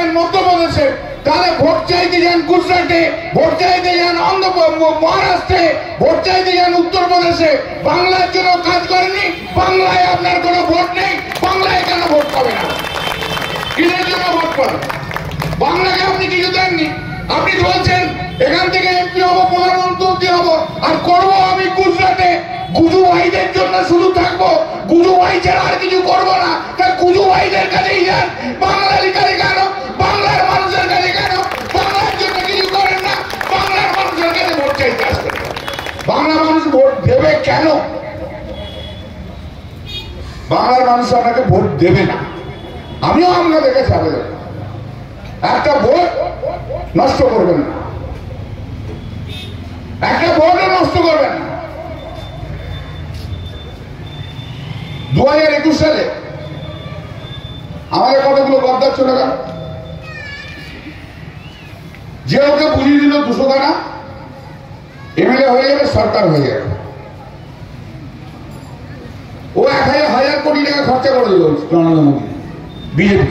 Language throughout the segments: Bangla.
করেন মধ্যপ্রদেশে, তাহলে ভোট চাইতে যান গুজরাটে, ভোট চাইতে যান মহারাষ্ট্রে, ভোট চাইতে যান উত্তরপ্রদেশে। বাংলার জন্য কাজ করেনি, বাংলায় আপনার কোনো ভোট নেই, বাংলায় কেন ভোট পাবে না? কিসের জন্য ভোট পাবে? বাংলাকে আপনি কিছু দেননি। আপনি বলছেন এখান থেকে এমপি হবো, প্রধানমন্ত্রী হবো, আর করবো আমি গুজরাটে। গুজু ভাইদের জন্য শুধু থাকবো, গুজু ভাই ছাড়া আর কিছু করবো না। তা গুজু ভাইদের কাছেই যান, বাংলার কাছে কেন? বাংলার মানুষের কাছে কেন? বাংলার জন্য কিছু করেন না, বাংলার মানুষের কাছে ভোট চাইতে আসবেন। বাংলা মানুষ ভোট দেবে কেন? বাংলার মানুষ আপনাকে ভোট দেবে না। আমিও আপনাদেরকে ছাড়ে দেব, একটা ভোট নষ্ট করবেন না, একটা ভোটও নষ্ট করবেন না। 2021 সালে আমাদের কতগুলো গদ্দার চলে গেল, যে ওকে বুঝিয়ে দিল 200 টাকা এমএলএ হয়ে যাবে, সরকার হয়ে যাবে। ও 1000 কোটি টাকা খরচা করে দিল নরেন্দ্র মোদী, বিজেপি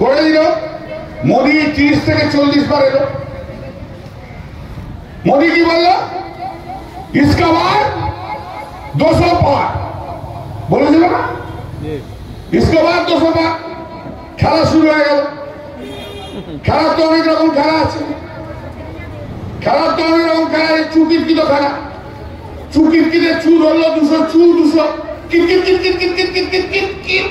করে দিল। মোদী 30 থেকে 40 বার এলো। মোদী কি বলল? इसका बाद 200 पार বলেছিল না? इसका बाद 200 पार। খেলা শুরু হয়ে গেল। খেলার তো অনেক রকম খেলা আছে, খেলার তো অনেক রকম খেলা। চুকির কি তো খেলা, চুকির কিনে চুর হলো 200, চুর 200, kit kit kit kit kit kit kit kit.